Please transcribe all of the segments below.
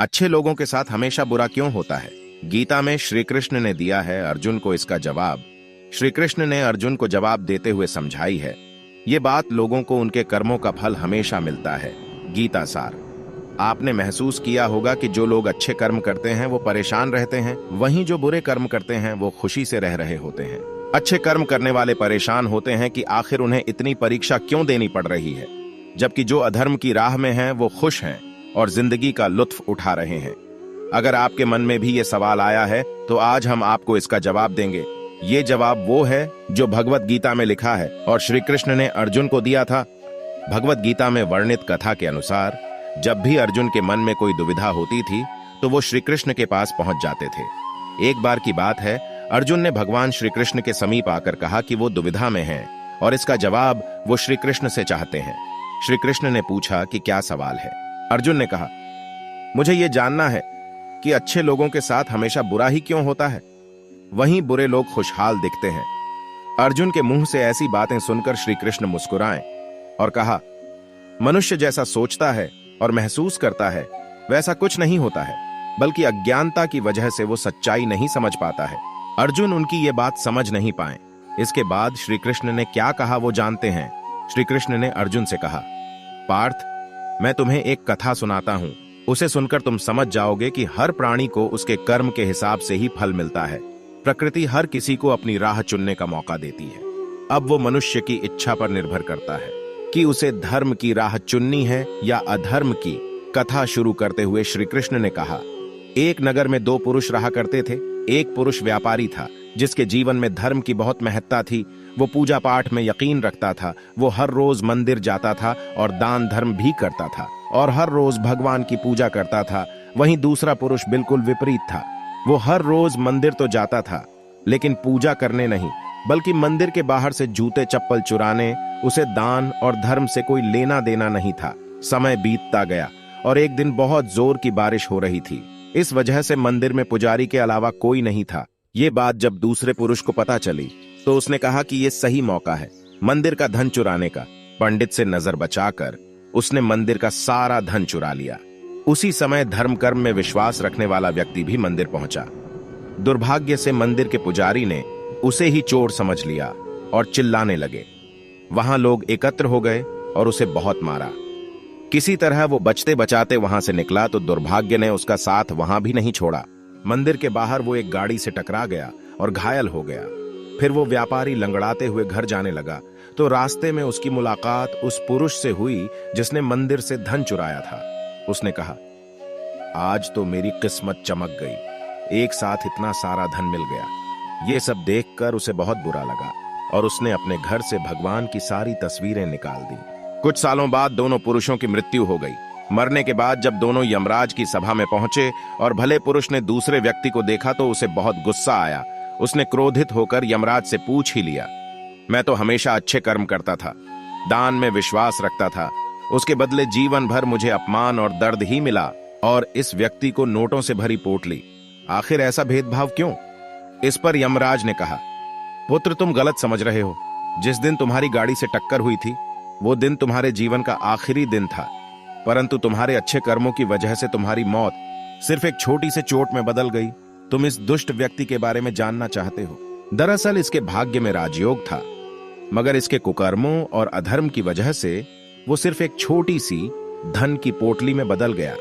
अच्छे लोगों के साथ हमेशा बुरा क्यों होता है? गीता में श्री कृष्ण ने दिया है अर्जुन को इसका जवाब। श्री कृष्ण ने अर्जुन को जवाब देते हुए समझाई है, ये बात लोगों को उनके कर्मों का फल हमेशा मिलता है। गीता सार। आपने महसूस किया होगा कि जो लोग अच्छे कर्म करते हैं वो परेशान रहते हैं, वहीं जो बुरे कर्म करते हैं वो खुशी से रह रहे होते हैं। अच्छे कर्म करने वाले परेशान होते हैं कि आखिर उन्हें इतनी परीक्षा क्यों देनी पड़ रही है, जबकि जो अधर्म की राह में हैं वो खुश हैं और जिंदगी का लुत्फ उठा रहे हैं। अगर आपके मन में भी ये सवाल आया है तो आज हम आपको इसका जवाब देंगे। ये जवाब वो है जो भगवत गीता में लिखा है और श्री कृष्ण ने अर्जुन को दिया था। भगवत गीता में वर्णित कथा के अनुसार जब भी अर्जुन के मन में कोई दुविधा होती थी तो वो श्री कृष्ण के पास पहुंच जाते थे। एक बार की बात है, अर्जुन ने भगवान श्री कृष्ण के समीप आकर कहा कि वो दुविधा में हैं और इसका जवाब वो श्री कृष्ण से चाहते हैं। श्री कृष्ण ने पूछा कि क्या सवाल है? अर्जुन ने कहा, मुझे ये जानना है कि अच्छे लोगों के साथ हमेशा बुरा ही क्यों होता है, वहीं बुरे लोग खुशहाल दिखते हैं। अर्जुन के मुंह से ऐसी बातें सुनकर श्री कृष्ण मुस्कुराए और कहा, मनुष्य जैसा सोचता है और महसूस करता है वैसा कुछ नहीं होता है, बल्कि अज्ञानता की वजह से वो सच्चाई नहीं समझ पाता है। अर्जुन उनकी ये बात समझ नहीं पाए। इसके बाद श्री कृष्ण ने क्या कहा वो जानते हैं। श्री कृष्ण ने अर्जुन से कहा, पार्थ, मैं तुम्हें एक कथा सुनाता हूं, उसे सुनकर तुम समझ जाओगे कि हर प्राणी को उसके कर्म के हिसाब से ही फल मिलता है। प्रकृति हर किसी को अपनी राह चुनने का मौका देती है। अब वो मनुष्य की इच्छा पर निर्भर करता है कि उसे धर्म की राह चुननी है या अधर्म की। कथा शुरू करते हुए श्री कृष्ण ने कहा, एक नगर में दो पुरुष रहा करते थे। एक पुरुष व्यापारी था जिसके जीवन में धर्म की बहुत महत्ता थी। वो पूजा पाठ में यकीन रखता था। वो हर रोज मंदिर जाता था और दान धर्म भी करता था और हर रोज भगवान की पूजा करता था। वहीं दूसरा पुरुष बिल्कुल विपरीत था। वो हर रोज मंदिर तो जाता था लेकिन पूजा करने नहीं, बल्कि मंदिर के बाहर से जूते चप्पल चुराने। उसे दान और धर्म से कोई लेना देना नहीं था। समय बीतता गया और एक दिन बहुत जोर की बारिश हो रही थी। इस वजह से मंदिर में पुजारी के अलावा कोई नहीं था। ये बात जब दूसरे पुरुष को पता चली तो उसने कहा कि ये सही मौका है मंदिर का धन चुराने का। पंडित से नजर बचाकर उसने मंदिर का सारा धन चुरा लिया। उसी समय धर्म कर्म में विश्वास रखने वाला व्यक्ति भी मंदिर पहुंचा। दुर्भाग्य से मंदिर के पुजारी ने उसे ही चोर समझ लिया और चिल्लाने लगे। वहां लोग एकत्र हो गए और उसे बहुत मारा। किसी तरह वो बचते बचाते वहां से निकला तो दुर्भाग्य ने उसका साथ वहां भी नहीं छोड़ा। मंदिर के बाहर वो एक गाड़ी से टकरा गया और घायल हो गया। फिर वो व्यापारी लंगड़ाते हुए घर जाने लगा तो रास्ते में उसकी मुलाकात उस पुरुष से हुई जिसने मंदिर से धन चुराया था। उसने कहा, आज तो मेरी किस्मत चमक गई, एक साथ इतना सारा धन मिल गया। ये सब देखकर उसे बहुत बुरा लगा और उसने अपने घर से भगवान की सारी तस्वीरें निकाल दी। कुछ सालों बाद दोनों पुरुषों की मृत्यु हो गई। मरने के बाद जब दोनों यमराज की सभा में पहुंचे और भले पुरुष ने दूसरे व्यक्ति को देखा तो उसे बहुत गुस्सा आया। उसने क्रोधित होकर यमराज से पूछ ही लिया, मैं तो हमेशा अच्छे कर्म करता था, दान में विश्वास रखता था, उसके बदले जीवन भर मुझे अपमान और दर्द ही मिला और इस व्यक्ति को नोटों से भरी पोटली। आखिर ऐसा भेदभाव क्यों? इस पर यमराज ने कहा, पुत्र, तुम गलत समझ रहे हो। जिस दिन तुम्हारी गाड़ी से टक्कर हुई थी वो दिन तुम्हारे जीवन का आखिरी दिन था, परंतु तुम्हारे अच्छे कर्मों की वजह से तुम्हारी मौत सिर्फ एक छोटी से चोट में बदल गई। तुम इस दुष्ट व्यक्ति के बारे में जानना चाहते हो। दरअसल इसके भाग्य में राजयोग था, मगर इसके कुकर्मों और अधर्म की वजह से वो सिर्फ एक छोटी सी धन की पोटली में बदल गया।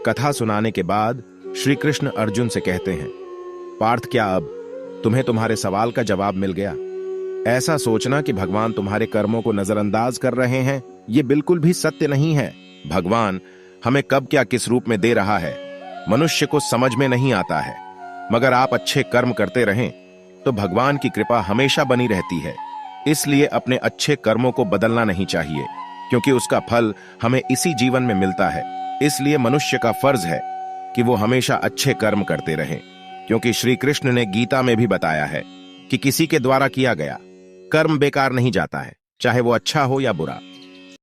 कथा सुनाने के बाद श्री कृष्ण अर्जुन से कहते हैं, पार्थ, क्या अब तुम्हें तुम्हारे सवाल का जवाब मिल गया? ऐसा सोचना कि भगवान तुम्हारे कर्मों को नजरअंदाज कर रहे हैं, ये बिल्कुल भी सत्य नहीं है। भगवान हमें कब क्या किस रूप में दे रहा है मनुष्य को समझ में नहीं आता है, मगर आप अच्छे कर्म करते रहें तो भगवान की कृपा हमेशा बनी रहती है। इसलिए अपने अच्छे कर्मों को बदलना नहीं चाहिए, क्योंकि उसका फल हमें इसी जीवन में मिलता है। इसलिए मनुष्य का फर्ज है कि वो हमेशा अच्छे कर्म करते रहें, क्योंकि श्री कृष्ण ने गीता में भी बताया है कि किसी के द्वारा किया गया कर्म बेकार नहीं जाता है, चाहे वो अच्छा हो या बुरा।